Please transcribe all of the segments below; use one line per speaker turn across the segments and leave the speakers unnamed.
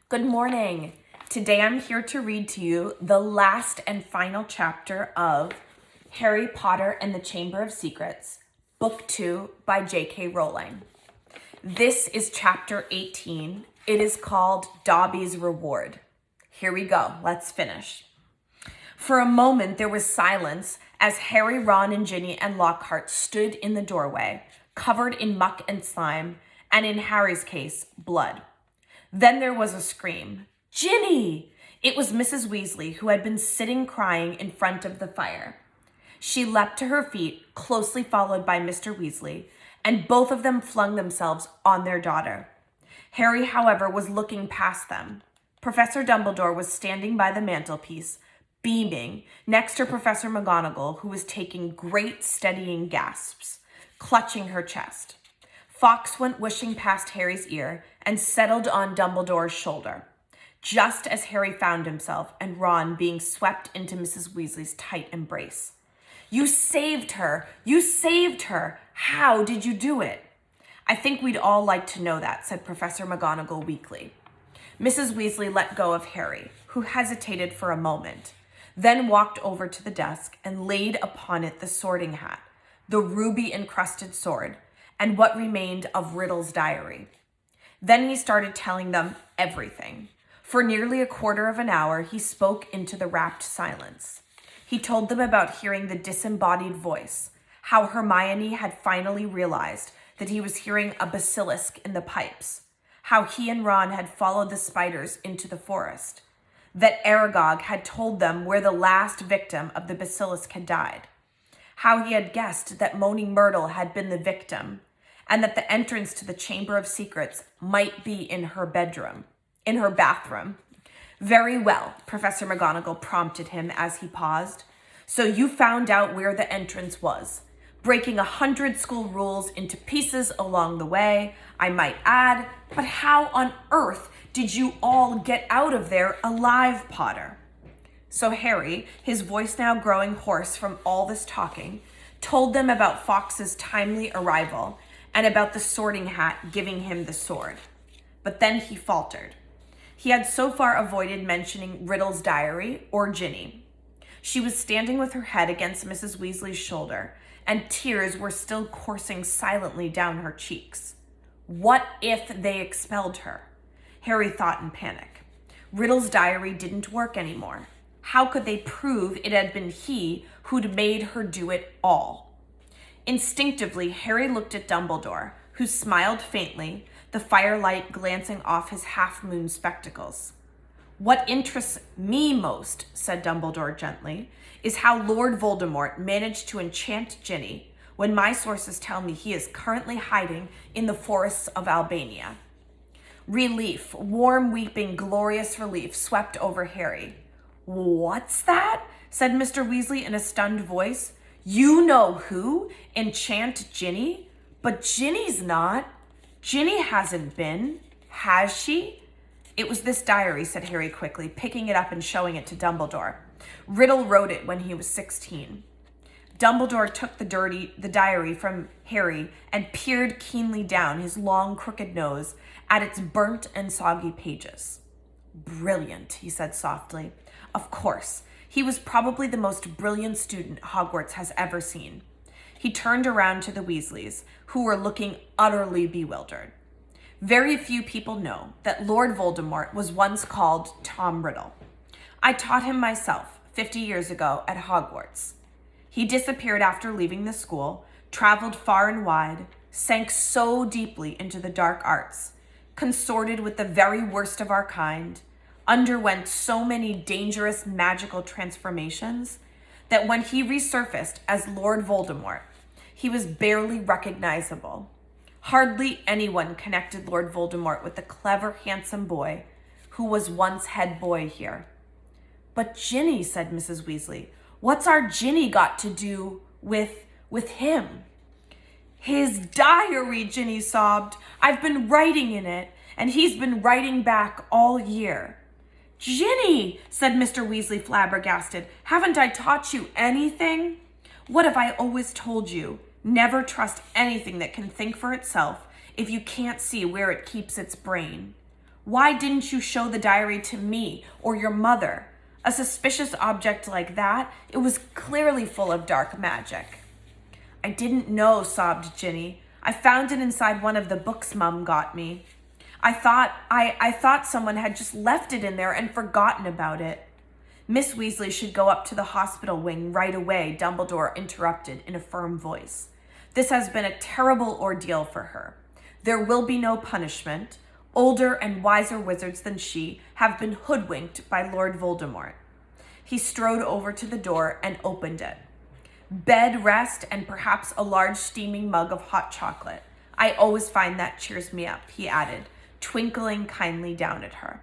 Good morning. Today I'm here to read to you the last and final chapter of Harry Potter and the Chamber of Secrets, Book 2 by J.K. Rowling. This is chapter 18. It is called Dobby's Reward. Here we go. Let's finish. For a moment there was silence as Harry, Ron, and Ginny and Lockhart stood in the doorway, covered in muck and slime, and in Harry's case, blood. Then there was a scream. Ginny! It was Mrs. Weasley, who had been sitting crying in front of the fire. She leapt to her feet, closely followed by Mr. Weasley, and both of them flung themselves on their daughter. Harry, however, was looking past them. Professor Dumbledore was standing by the mantelpiece, beaming, next to Professor McGonagall, who was taking great steadying gasps, clutching her chest. Fawkes went whooshing past Harry's ear and settled on Dumbledore's shoulder, just as Harry found himself and Ron being swept into Mrs. Weasley's tight embrace. You saved her! You saved her! How did you do it? I think we'd all like to know that, said Professor McGonagall weakly. Mrs. Weasley let go of Harry, who hesitated for a moment, then walked over to the desk and laid upon it the sorting hat, the ruby-encrusted sword, and what remained of Riddle's diary. Then he started telling them everything. For nearly a quarter of an hour, he spoke into the rapt silence. He told them about hearing the disembodied voice, how Hermione had finally realized that he was hearing a basilisk in the pipes, how he and Ron had followed the spiders into the forest, that Aragog had told them where the last victim of the basilisk had died, how he had guessed that Moaning Myrtle had been the victim, and that the entrance to the Chamber of Secrets might be in her bathroom. Very well, Professor McGonagall prompted him as he paused. So you found out where the entrance was, breaking 100 school rules into pieces along the way, I might add, but how on earth did you all get out of there alive, Potter? So Harry, his voice now growing hoarse from all this talking, told them about Fawkes's timely arrival and about the sorting hat giving him the sword. But then he faltered. He had so far avoided mentioning Riddle's diary or Ginny. She was standing with her head against Mrs. Weasley's shoulder, and tears were still coursing silently down her cheeks. What if they expelled her? Harry thought in panic. Riddle's diary didn't work anymore. How could they prove it had been he who'd made her do it all? Instinctively, Harry looked at Dumbledore, who smiled faintly, the firelight glancing off his half-moon spectacles. What interests me most, said Dumbledore gently, is how Lord Voldemort managed to enchant Ginny when my sources tell me he is currently hiding in the forests of Albania. Relief, warm, weeping, glorious relief swept over Harry. What's that? Said Mr. Weasley in a stunned voice. You know who? Enchant Ginny? But Ginny's not. Ginny hasn't been. Has she? It was this diary, said Harry quickly, picking it up and showing it to Dumbledore. Riddle wrote it when he was 16. Dumbledore took the diary from Harry and peered keenly down his long, crooked nose at its burnt and soggy pages. Brilliant, he said softly. Of course. He was probably the most brilliant student Hogwarts has ever seen. He turned around to the Weasleys, who were looking utterly bewildered. Very few people know that Lord Voldemort was once called Tom Riddle. I taught him myself 50 years ago at Hogwarts. He disappeared after leaving the school, traveled far and wide, sank so deeply into the dark arts, consorted with the very worst of our kind, underwent so many dangerous magical transformations that when he resurfaced as Lord Voldemort, he was barely recognizable. Hardly anyone connected Lord Voldemort with the clever, handsome boy who was once head boy here. But Ginny, said Mrs. Weasley, what's our Ginny got to do with him? His diary, Ginny sobbed. I've been writing in it, and he's been writing back all year. Ginny, said Mr. Weasley flabbergasted, haven't I taught you anything? What have I always told you? Never trust anything that can think for itself if you can't see where it keeps its brain. Why didn't you show the diary to me or your mother? A suspicious object like that, it was clearly full of dark magic. I didn't know, sobbed Ginny. I found it inside one of the books Mum got me. I thought someone had just left it in there and forgotten about it. Miss Weasley should go up to the hospital wing right away, Dumbledore interrupted in a firm voice. This has been a terrible ordeal for her. There will be no punishment. Older and wiser wizards than she have been hoodwinked by Lord Voldemort. He strode over to the door and opened it. Bed rest and perhaps a large steaming mug of hot chocolate. I always find that cheers me up, he added, twinkling kindly down at her.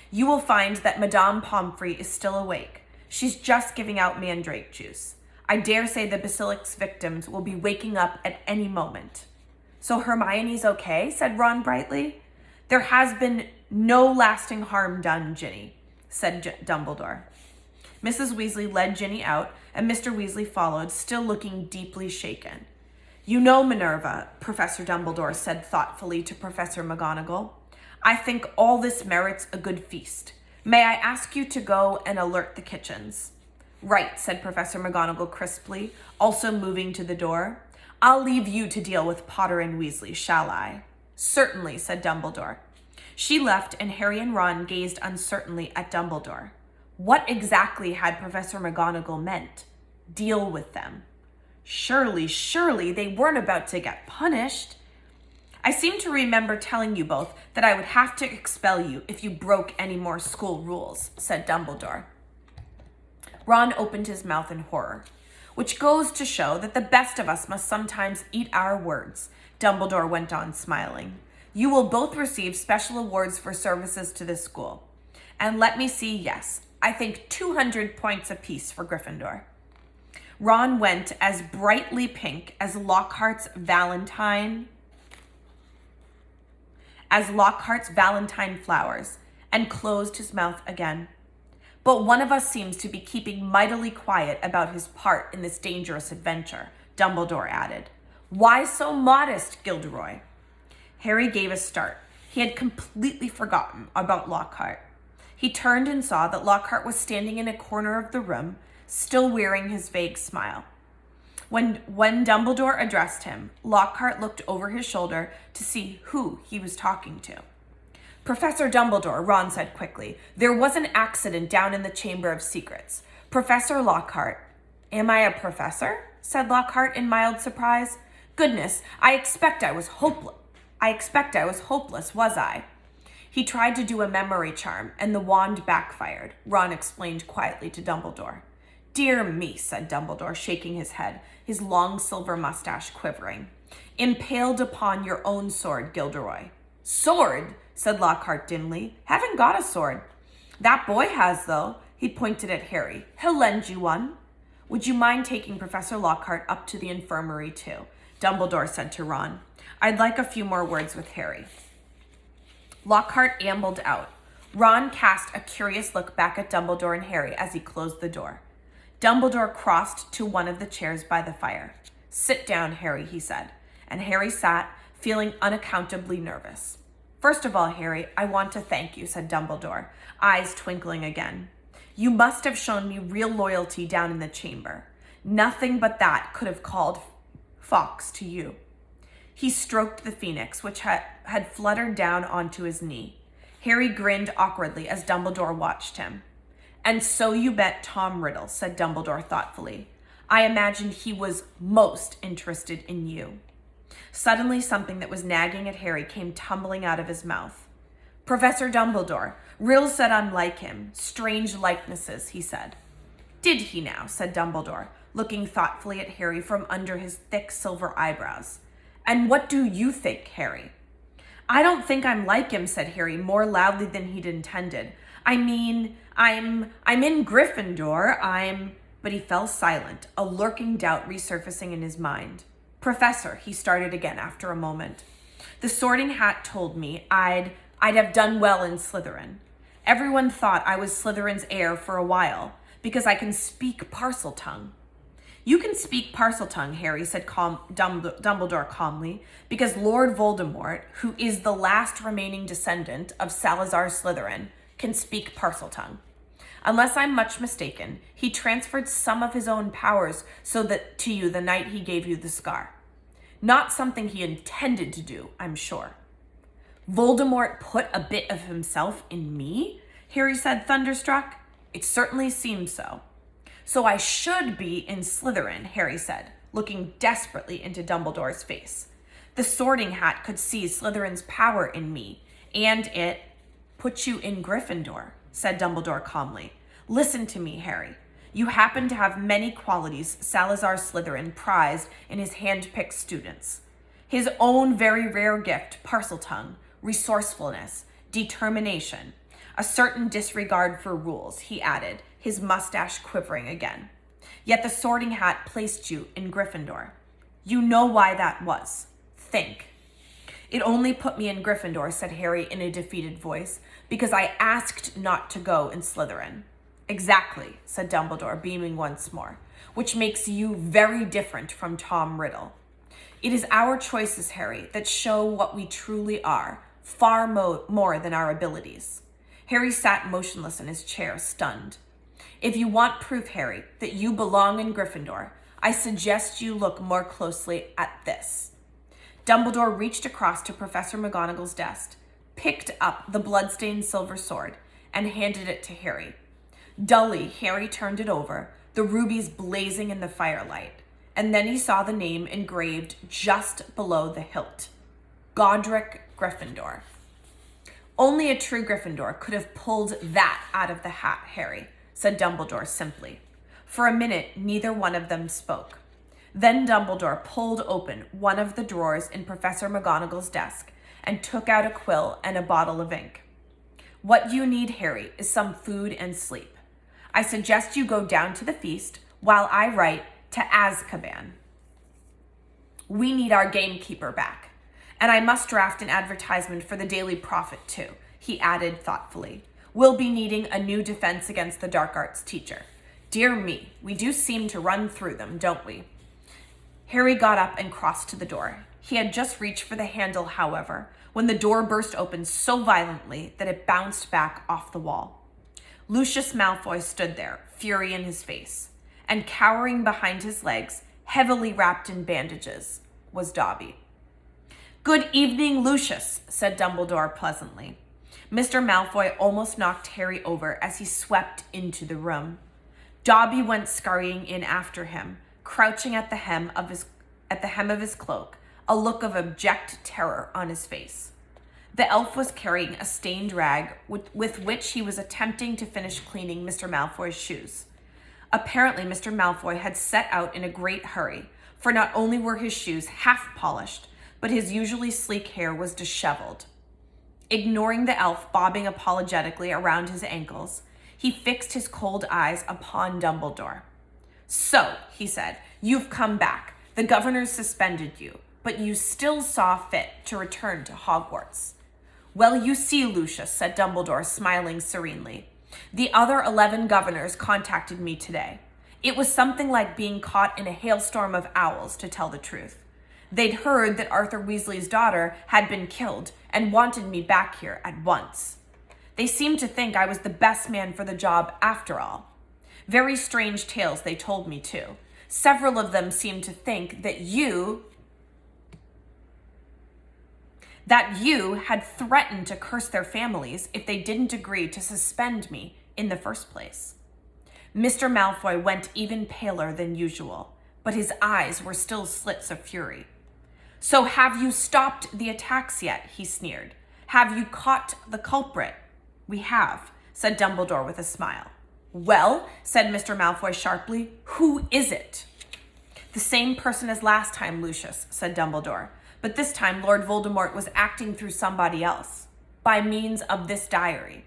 You will find that Madame Pomfrey is still awake. She's just giving out mandrake juice. I dare say the basilic's victims will be waking up at any moment. So Hermione's okay, said Ron brightly. There has been no lasting harm done, Ginny, said Dumbledore. Mrs. Weasley led Ginny out, and Mr. Weasley followed, still looking deeply shaken. You know, Minerva, Professor Dumbledore said thoughtfully to Professor McGonagall, I think all this merits a good feast. May I ask you to go and alert the kitchens? Right, said Professor McGonagall crisply, also moving to the door. I'll leave you to deal with Potter and Weasley, shall I? Certainly, said Dumbledore. She left, and Harry and Ron gazed uncertainly at Dumbledore. What exactly had Professor McGonagall meant? Deal with them. Surely, they weren't about to get punished. I seem to remember telling you both that I would have to expel you if you broke any more school rules, said Dumbledore. Ron opened his mouth in horror. Which goes to show that the best of us must sometimes eat our words, Dumbledore went on, smiling. You will both receive special awards for services to the school. And let me see, yes, I think 200 points apiece for Gryffindor. Ron went as brightly pink as Lockhart's Valentine flowers and closed his mouth again. But one of us seems to be keeping mightily quiet about his part in this dangerous adventure, Dumbledore added. Why so modest, Gilderoy? Harry gave a start. He had completely forgotten about Lockhart. He turned and saw that Lockhart was standing in a corner of the room, still wearing his vague smile. When Dumbledore addressed him, Lockhart looked over his shoulder to see who he was talking to. Professor Dumbledore, Ron said quickly, there was an accident down in the Chamber of Secrets. Professor Lockhart. Am I a professor? Said Lockhart in mild surprise. Goodness, I expect I was hopeless, was I? He tried to do a memory charm, and the wand backfired, Ron explained quietly to Dumbledore. Dear me, said Dumbledore, shaking his head, his long silver mustache quivering. Impaled upon your own sword, Gilderoy. Sword? Said Lockhart dimly. Haven't got a sword. That boy has, though. He pointed at Harry. He'll lend you one. Would you mind taking Professor Lockhart up to the infirmary, too? Dumbledore said to Ron. I'd like a few more words with Harry. Lockhart ambled out. Ron cast a curious look back at Dumbledore and Harry as he closed the door. Dumbledore crossed to one of the chairs by the fire. Sit down, Harry, he said. And Harry sat, feeling unaccountably nervous. First of all, Harry, I want to thank you, said Dumbledore, eyes twinkling again. You must have shown me real loyalty down in the chamber. Nothing but that could have called Fawkes to you. He stroked the phoenix, which had fluttered down onto his knee. Harry grinned awkwardly as Dumbledore watched him. And so you met Tom Riddle, said Dumbledore thoughtfully. I imagined he was most interested in you. Suddenly, something that was nagging at Harry came tumbling out of his mouth. Professor Dumbledore, Riddle said I'm like him. Strange likenesses, he said. Did he now, said Dumbledore, looking thoughtfully at Harry from under his thick silver eyebrows. And what do you think, Harry? I don't think I'm like him, said Harry, more loudly than he'd intended. I mean, I'm in Gryffindor, But he fell silent, a lurking doubt resurfacing in his mind. Professor, he started again after a moment. The Sorting Hat told me I'd have done well in Slytherin. Everyone thought I was Slytherin's heir for a while, because I can speak Parseltongue. You can speak Parseltongue, Harry, said Dumbledore calmly, because Lord Voldemort, who is the last remaining descendant of Salazar Slytherin, can speak Parseltongue. Unless I'm much mistaken, he transferred some of his own powers to you the night he gave you the scar. Not something he intended to do, I'm sure. Voldemort put a bit of himself in me? Harry said, thunderstruck. It certainly seems so. So I should be in Slytherin, Harry said, looking desperately into Dumbledore's face. The Sorting Hat could see Slytherin's power in me, and it put you in Gryffindor, said Dumbledore calmly. Listen to me, Harry. You happen to have many qualities Salazar Slytherin prized in his hand-picked students. His own very rare gift, Parseltongue, resourcefulness, determination, a certain disregard for rules, he added, his mustache quivering again. Yet the Sorting Hat placed you in Gryffindor. You know why that was. Think. It only put me in Gryffindor, said Harry in a defeated voice, because I asked not to go in Slytherin. Exactly, said Dumbledore, beaming once more, which makes you very different from Tom Riddle. It is our choices, Harry, that show what we truly are, far more than our abilities. Harry sat motionless in his chair, stunned. If you want proof, Harry, that you belong in Gryffindor, I suggest you look more closely at this. Dumbledore reached across to Professor McGonagall's desk, picked up the blood-stained silver sword, and handed it to Harry. Dully, Harry turned it over, the rubies blazing in the firelight, and then he saw the name engraved just below the hilt. Godric Gryffindor. Only a true Gryffindor could have pulled that out of the hat, Harry, said Dumbledore simply. For a minute, neither one of them spoke. Then Dumbledore pulled open one of the drawers in Professor McGonagall's desk and took out a quill and a bottle of ink. What you need, Harry, is some food and sleep. I suggest you go down to the feast while I write to Azkaban. We need our gamekeeper back. And I must draft an advertisement for the Daily Prophet, too, he added thoughtfully. We'll be needing a new defense against the dark arts teacher. Dear me, we do seem to run through them, don't we? Harry got up and crossed to the door. He had just reached for the handle, however, when the door burst open so violently that it bounced back off the wall. Lucius Malfoy stood there, fury in his face, and cowering behind his legs, heavily wrapped in bandages, was Dobby. Good evening, Lucius, said Dumbledore pleasantly. Mr. Malfoy almost knocked Harry over as he swept into the room. Dobby went scurrying in after him, crouching at the hem of his cloak, a look of abject terror on his face. The elf was carrying a stained rag with which he was attempting to finish cleaning Mr. Malfoy's shoes. Apparently, Mr. Malfoy had set out in a great hurry, for not only were his shoes half polished, but his usually sleek hair was disheveled. Ignoring the elf bobbing apologetically around his ankles, he fixed his cold eyes upon Dumbledore. So, he said, you've come back. The governor's suspended you, but you still saw fit to return to Hogwarts. Well, you see, Lucius, said Dumbledore, smiling serenely. The other 11 governors contacted me today. It was something like being caught in a hailstorm of owls, to tell the truth. They'd heard that Arthur Weasley's daughter had been killed and wanted me back here at once. They seemed to think I was the best man for the job after all. Very strange tales they told me, too. Several of them seemed to think that you had threatened to curse their families if they didn't agree to suspend me in the first place. Mr. Malfoy went even paler than usual, but his eyes were still slits of fury. So have you stopped the attacks yet? He sneered. Have you caught the culprit? We have, said Dumbledore with a smile. Well, said Mr. Malfoy sharply, who is it? The same person as last time, Lucius, said Dumbledore. But this time Lord Voldemort was acting through somebody else, by means of this diary.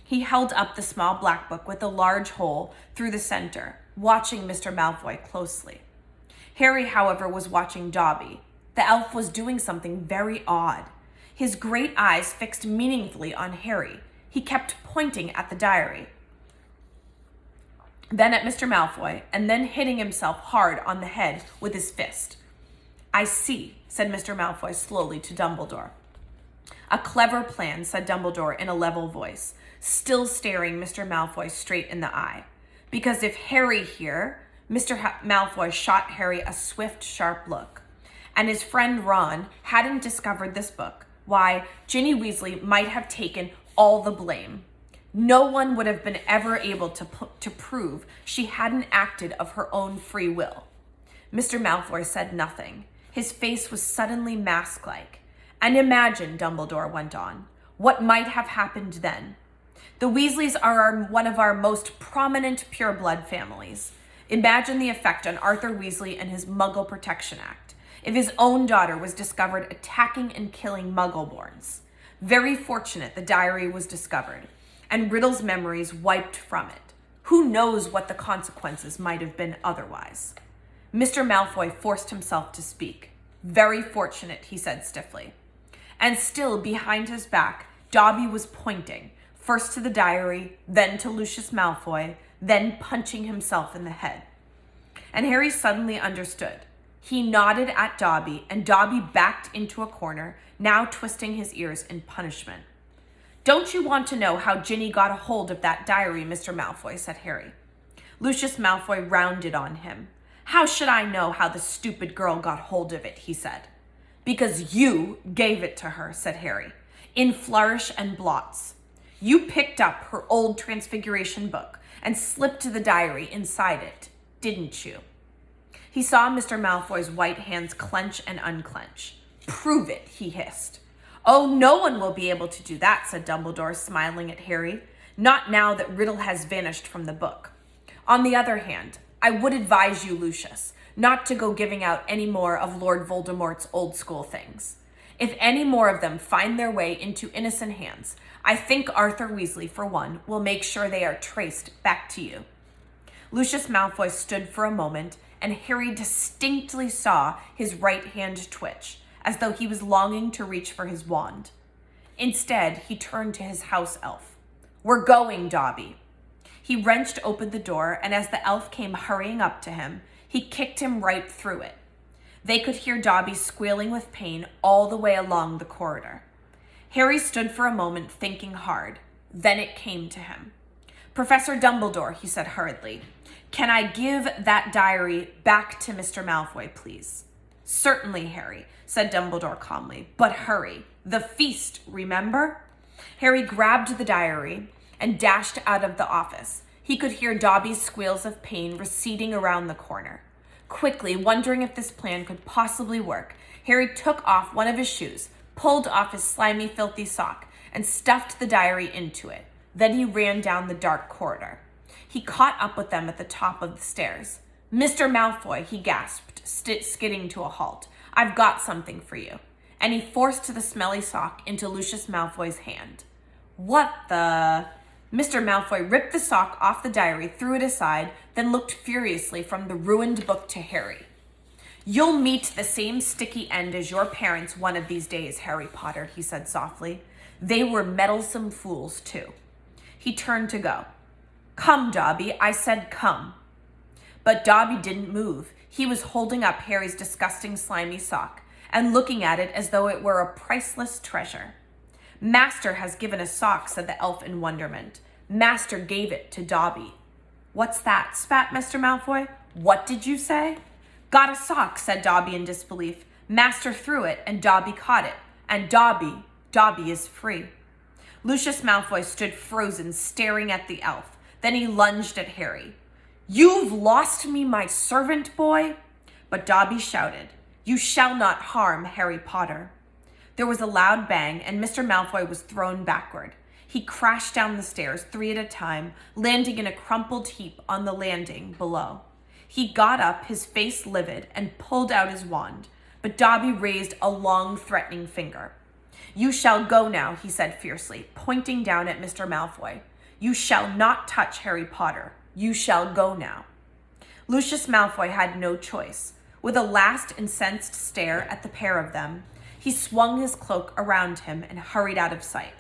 He held up the small black book with a large hole through the center, watching Mr. Malfoy closely. Harry, however, was watching Dobby. The elf was doing something very odd. His great eyes fixed meaningfully on Harry. He kept pointing at the diary. then at Mr. Malfoy, and then hitting himself hard on the head with his fist. "I see," said Mr. Malfoy slowly to Dumbledore. "A clever plan," said Dumbledore in a level voice, still staring Mr. Malfoy straight in the eye. "Because if Harry here," Mr. Malfoy shot Harry a swift, sharp look, "and his friend Ron hadn't discovered this book, why, Ginny Weasley might have taken all the blame. No one would have been ever able to prove she hadn't acted of her own free will." Mr. Malfoy said nothing. His face was suddenly mask-like. "And imagine," Dumbledore went on, "what might have happened then. The Weasleys are one of our most prominent pureblood families. Imagine the effect on Arthur Weasley and his Muggle Protection Act if his own daughter was discovered attacking and killing Muggleborns. Very fortunate the diary was discovered, and Riddle's memories wiped from it. Who knows what the consequences might have been otherwise?" Mr. Malfoy forced himself to speak. "Very fortunate," he said stiffly. And still behind his back, Dobby was pointing, first to the diary, then to Lucius Malfoy, then punching himself in the head. And Harry suddenly understood. He nodded at Dobby, and Dobby backed into a corner, now twisting his ears in punishment. "Don't you want to know how Ginny got a hold of that diary, Mr. Malfoy?" said Harry. Lucius Malfoy rounded on him. "How should I know how the stupid girl got hold of it?" he said. "Because you gave it to her," said Harry, "in flourish and blots. You picked up her old Transfiguration book and slipped the diary inside it, didn't you?" He saw Mr. Malfoy's white hands clench and unclench. "Prove it," he hissed. "Oh, no one will be able to do that," said Dumbledore, smiling at Harry. "Not now that Riddle has vanished from the book. On the other hand, I would advise you, Lucius, not to go giving out any more of Lord Voldemort's old school things. If any more of them find their way into innocent hands, I think Arthur Weasley, for one, will make sure they are traced back to you." Lucius Malfoy stood for a moment, and Harry distinctly saw his right hand twitch, as though he was longing to reach for his wand. Instead, he turned to his house elf. "We're going, Dobby." He wrenched open the door, and as the elf came hurrying up to him, he kicked him right through it. They could hear Dobby squealing with pain all the way along the corridor. Harry stood for a moment thinking hard. Then it came to him. "Professor Dumbledore," he said hurriedly, "can I give that diary back to Mr. Malfoy, please?" "Certainly, Harry," said Dumbledore calmly, "but hurry. The feast, remember?" Harry grabbed the diary and dashed out of the office. He could hear Dobby's squeals of pain receding around the corner. Quickly, wondering if this plan could possibly work, Harry took off one of his shoes, pulled off his slimy, filthy sock, and stuffed the diary into it. Then he ran down the dark corridor. He caught up with them at the top of the stairs. "Mr. Malfoy," he gasped, skidding to a halt. "I've got something for you." And he forced the smelly sock into Lucius Malfoy's hand. "What the—" Mr. Malfoy ripped the sock off the diary, threw it aside, then looked furiously from the ruined book to Harry. "You'll meet the same sticky end as your parents one of these days, Harry Potter," he said softly. "They were meddlesome fools, too." He turned to go. "Come, Dobby, I said come." But Dobby didn't move. He was holding up Harry's disgusting slimy sock and looking at it as though it were a priceless treasure. "Master has given a sock," said the elf in wonderment. "Master gave it to Dobby." "What's that?" spat Mr. Malfoy. "What did you say?" "Got a sock," said Dobby in disbelief. "Master threw it, and Dobby caught it. And Dobby is free." Lucius Malfoy stood frozen, staring at the elf. Then he lunged at Harry. "You've lost me my servant boy?" But Dobby shouted, "You shall not harm Harry Potter." There was a loud bang, and Mr. Malfoy was thrown backward. He crashed down the stairs 3 at a time, landing in a crumpled heap on the landing below. He got up, his face livid, and pulled out his wand, but Dobby raised a long, threatening finger. "You shall go now," he said fiercely, pointing down at Mr. Malfoy. "You shall not touch Harry Potter. You shall go now." Lucius Malfoy had no choice. With a last incensed stare at the pair of them, he swung his cloak around him and hurried out of sight.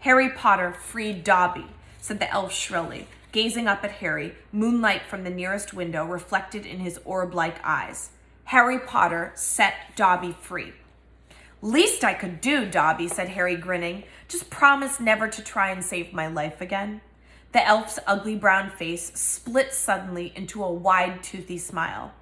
Harry Potter freed Dobby, said the elf shrilly, gazing up at Harry, moonlight from the nearest window reflected in his orb-like eyes. Harry Potter set Dobby free. Least I could do, Dobby, said Harry, grinning. Just promise never to try and save my life again. The elf's ugly brown face split suddenly into a wide, toothy smile.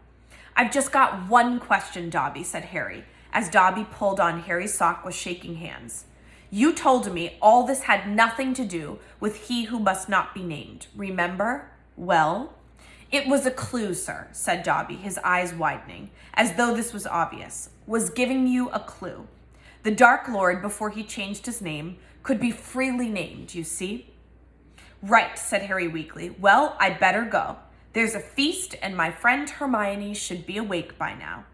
I've just got one question, Dobby, said Harry, as Dobby pulled on Harry's sock with shaking hands. You told me all this had nothing to do with he who must not be named, remember? Well, it was a clue, sir, said Dobby, his eyes widening, as though this was obvious, was giving you a clue. The Dark Lord, before he changed his name, could be freely named, you see? Right, said Harry weakly. Well, I'd better go. There's a feast, and my friend Hermione should be awake by now.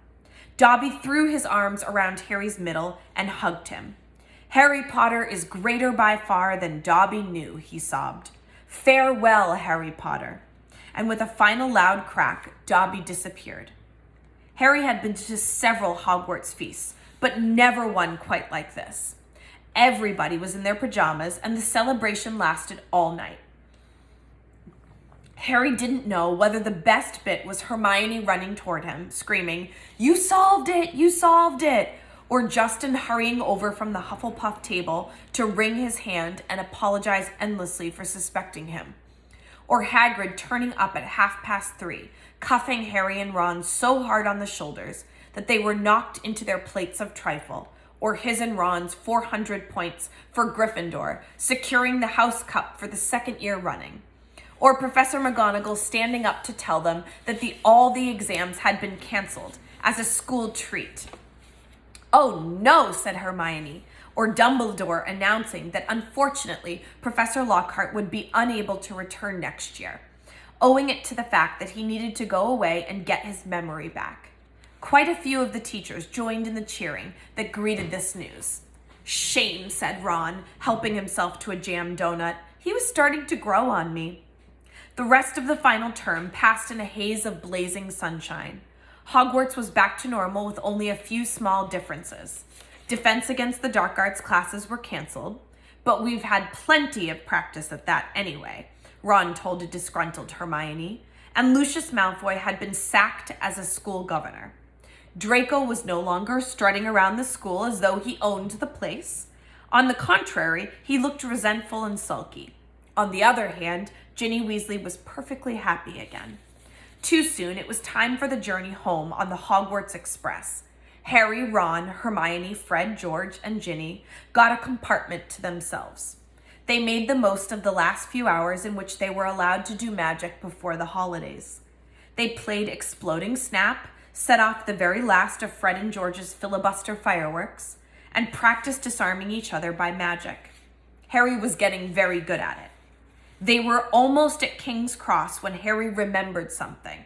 Dobby threw his arms around Harry's middle and hugged him. Harry Potter is greater by far than Dobby knew, he sobbed. Farewell, Harry Potter. And with a final loud crack, Dobby disappeared. Harry had been to several Hogwarts feasts, but never one quite like this. Everybody was in their pajamas, and the celebration lasted all night. Harry didn't know whether the best bit was Hermione running toward him, screaming, "You solved it! You solved it!" or Justin hurrying over from the Hufflepuff table to wring his hand and apologize endlessly for suspecting him, or Hagrid turning up at 3:30, cuffing Harry and Ron so hard on the shoulders that they were knocked into their plates of trifle, or his and Ron's 400 points for Gryffindor, securing the house cup for the second year running, or Professor McGonagall standing up to tell them that all the exams had been canceled as a school treat. Oh no, said Hermione, or Dumbledore announcing that unfortunately Professor Lockhart would be unable to return next year, owing it to the fact that he needed to go away and get his memory back. Quite a few of the teachers joined in the cheering that greeted this news. Shame, said Ron, helping himself to a jam donut. He was starting to grow on me. The rest of the final term passed in a haze of blazing sunshine. Hogwarts was back to normal with only a few small differences. Defense against the dark arts classes were canceled, but we've had plenty of practice at that anyway, Ron told a disgruntled Hermione, and Lucius Malfoy had been sacked as a school governor. Draco was no longer strutting around the school as though he owned the place. On the contrary, he looked resentful and sulky. On the other hand, Ginny Weasley was perfectly happy again. Too soon, it was time for the journey home on the Hogwarts Express. Harry, Ron, Hermione, Fred, George, and Ginny got a compartment to themselves. They made the most of the last few hours in which they were allowed to do magic before the holidays. They played Exploding Snap, set off the very last of Fred and George's filibuster fireworks, and practiced disarming each other by magic. Harry was getting very good at it. They were almost at King's Cross when Harry remembered something.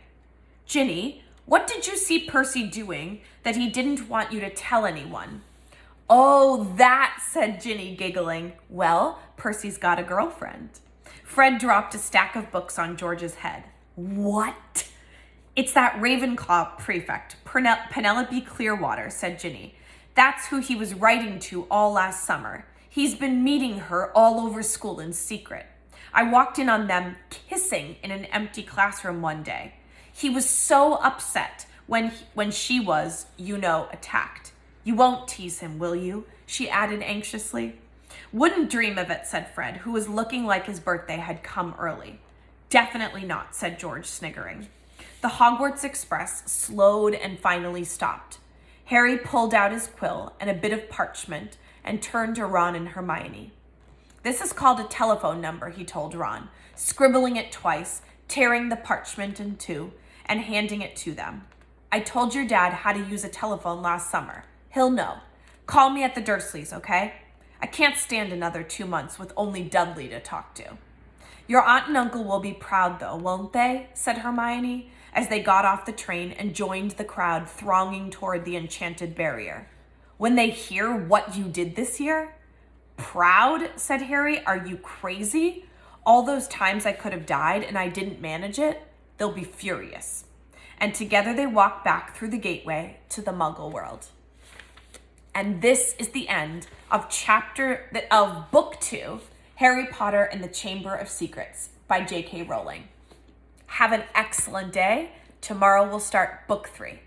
Ginny, what did you see Percy doing that he didn't want you to tell anyone? Oh, that, said Ginny, giggling. Well, Percy's got a girlfriend. Fred dropped a stack of books on George's head. What? It's that Ravenclaw prefect, Penelope Clearwater, said Ginny. That's who he was writing to all last summer. He's been meeting her all over school in secret. I walked in on them kissing in an empty classroom one day. He was so upset when she was, attacked. You won't tease him, will you? She added anxiously. Wouldn't dream of it, said Fred, who was looking like his birthday had come early. Definitely not, said George, sniggering. The Hogwarts Express slowed and finally stopped. Harry pulled out his quill and a bit of parchment and turned to Ron and Hermione. This is called a telephone number, he told Ron, scribbling it twice, tearing the parchment in two, and handing it to them. I told your dad how to use a telephone last summer. He'll know. Call me at the Dursleys, okay? I can't stand another 2 months with only Dudley to talk to. Your aunt and uncle will be proud, though, won't they? Said Hermione, as they got off the train and joined the crowd thronging toward the enchanted barrier. When they hear what you did this year? Proud, said Harry. Are you crazy? All those times I could have died and I didn't manage it? They'll be furious. And together they walked back through the gateway to the Muggle world. And this is the end of Book 2, Harry Potter and the Chamber of Secrets by J.K. Rowling. Have an excellent day. Tomorrow we'll start book 3.